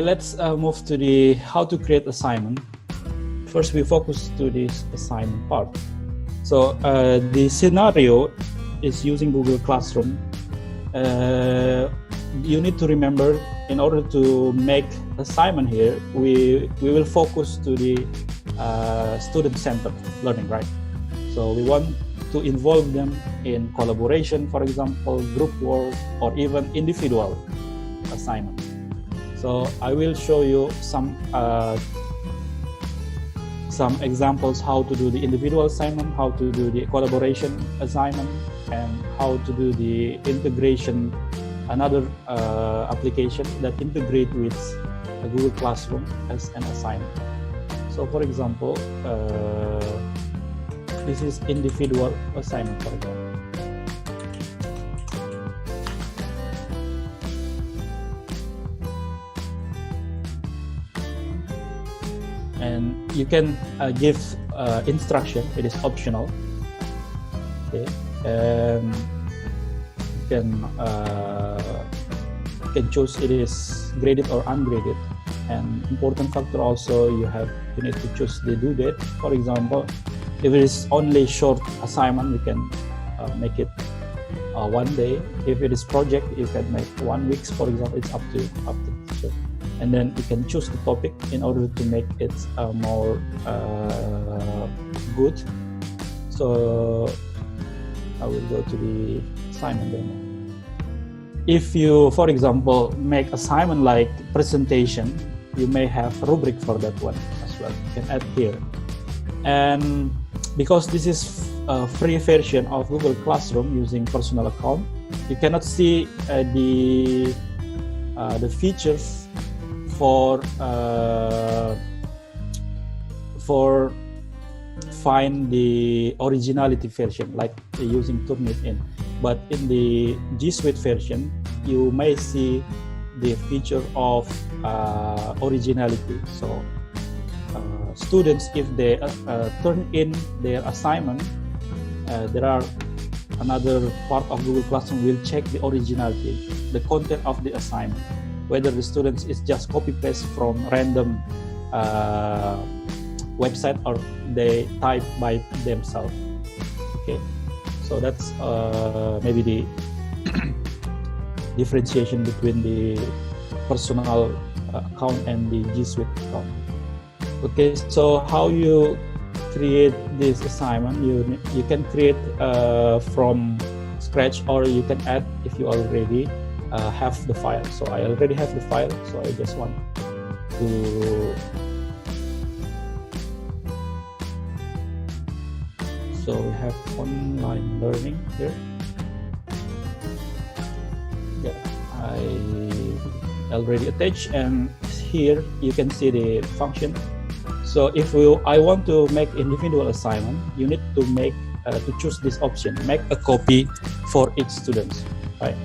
let's move to the how to create assignment. First, we focus to this assignment part. So the scenario is using Google Classroom. You need to remember, in order to make assignment here, we will focus to the student-centered learning, right? So we want to involve them in collaboration, for example, group work, or even individual assignment. So I will show you some examples how to do the individual assignment, how to do the collaboration assignment, and how to do the integration, another application that integrate with Google Classroom as an assignment. So for example, this is individual assignment, for example. And you can give instruction. It is optional. Okay, and you can choose it is graded or ungraded. And important factor also, you need to choose the due date. For example, if it is only short assignment, you can make it 1 day. If it is project, you can make 1 week. For example, it's up to you. And then you can choose the topic in order to make it more good. So I will go to the assignment demo. If you, for example, make assignment like presentation, you may have a rubric for that one as well. You can add here. And because this is a free version of Google Classroom using personal account, you cannot see the features for find the originality version, like using Turnitin. But in the G Suite version, you may see the feature of originality. So students, if they turn in their assignment, there are another part of Google Classroom will check the originality, the content of the assignment, whether the students is just copy paste from random website or they type by themselves. Okay, so that's maybe the differentiation between the personal account and the G Suite account. Okay, so how you create this assignment? You can create from scratch, or you can add if you already have the file. So I already have the file, so I just want to. So we have online learning here. Yeah, I already attached, and here you can see the function. So if I want to make individual assignment, you need to make to choose this option, make a copy for each student, right?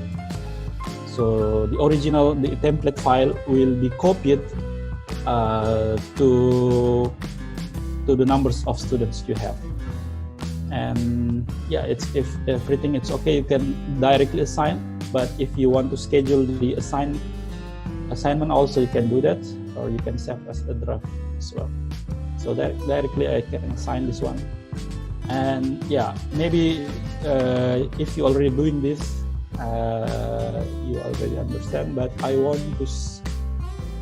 So the original, the template file will be copied to the numbers of students you have. And yeah, if everything is okay, you can directly assign. But if you want to schedule the assignment also, you can do that, or you can save as a draft as well. So directly I can assign this one. And yeah, maybe if you're already doing this, you already understand, but I want to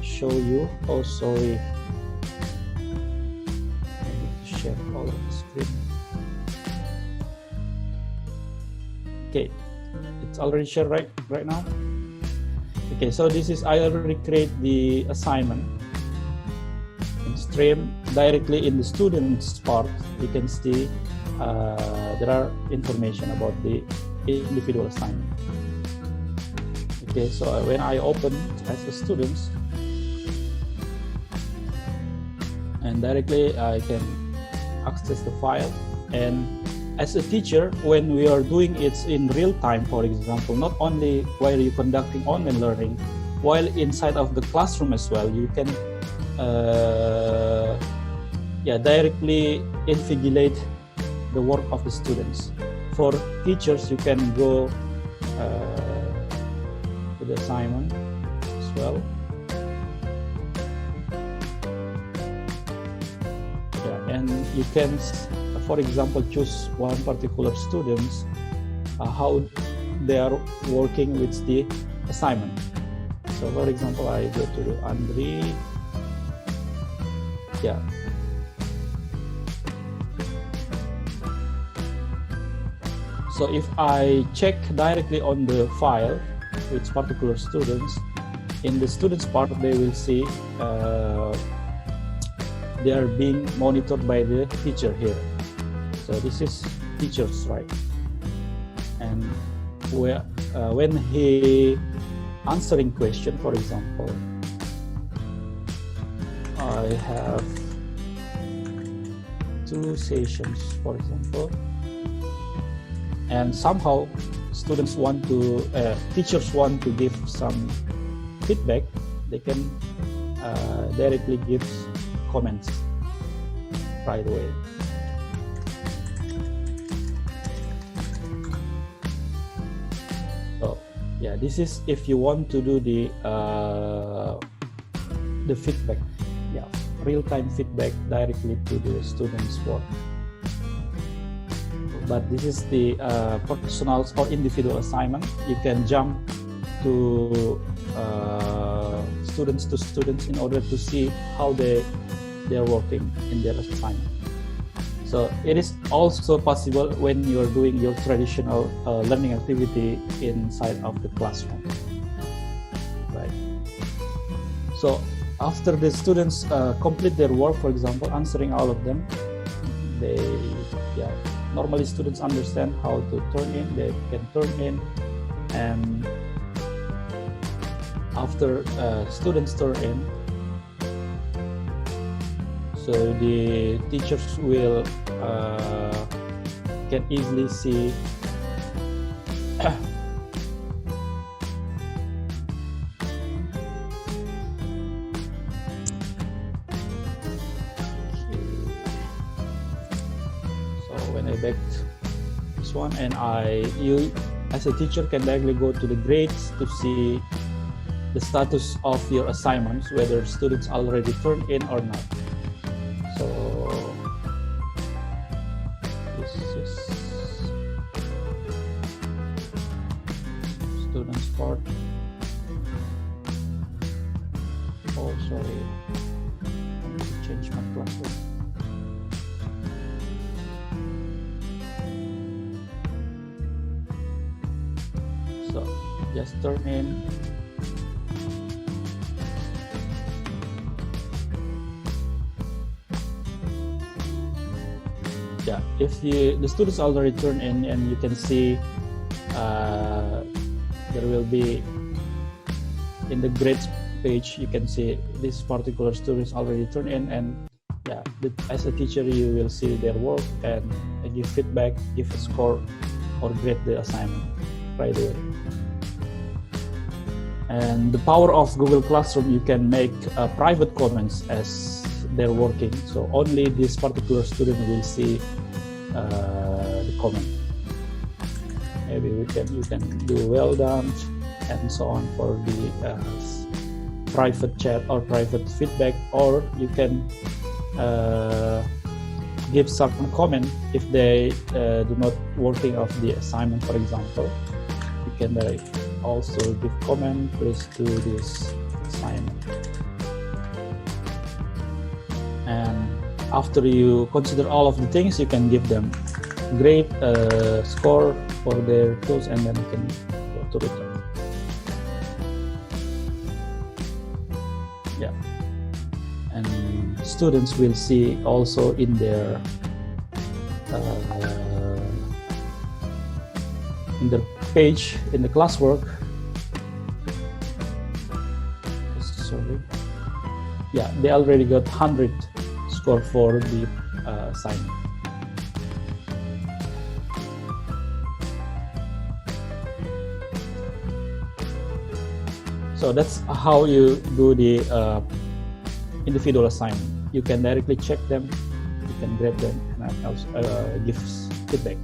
show you also. I need to share all of the screen. Okay, it's already shared right now. Okay, so this is, I already create the assignment in stream. Directly in the students part, you can see there are information about the individual assignment. Okay, so when I open as a student, and directly I can access the file. And as a teacher, when we are doing it in real time, for example, not only while you're conducting online learning, while inside of the classroom as well, you can directly invigilate the work of the students. For teachers, you can go to the assignment as well. and you can, for example, choose one particular students, how they are working with the assignment. So for example, I go to the Andri. Yeah. So if I check directly on the file with particular students, in the students part, they will see they are being monitored by the teacher here. So this is teachers, right? And when he answering question, for example, I have 2 sessions, for example, and somehow students want to, teachers want to give some feedback, they can directly give comments right away. So yeah, this is if you want to do the feedback, yeah, real-time feedback directly to the students' work. But this is the personal or individual assignment. You can jump to students to students in order to see how they are working in their assignment. So it is also possible when you are doing your traditional learning activity inside of the classroom, right? So after the students complete their work, for example, answering all of them, normally students understand how to turn in, they can turn in, and after students turn in, so the teachers will can easily see when I back this one, and you as a teacher can directly go to the grades to see the status of your assignments, whether students already turned in or not. So this is students part. Oh, sorry, I need to change my classroom. So just turn in. Yeah, if the students already turn in, and you can see there will be in the grades page, you can see this particular students already turn in, and yeah, as a teacher you will see their work and give feedback, give a score, or grade the assignment right away. And the power of Google Classroom, you can make private comments as they're working, so only this particular student will see the comment. Maybe you can do well done and so on for the private chat or private feedback, or you can give some comment if they do not working of the assignment, for example. You can also give comment, please do this assignment. And after you consider all of the things, you can give them grade, score for their tools, and then you can go to return. Yeah, and students will see also in their page in the classwork. Sorry. Yeah, they already got 100 score for the assignment. So that's how you do the individual assignment. You can directly check them, you can grade them, and also give feedback.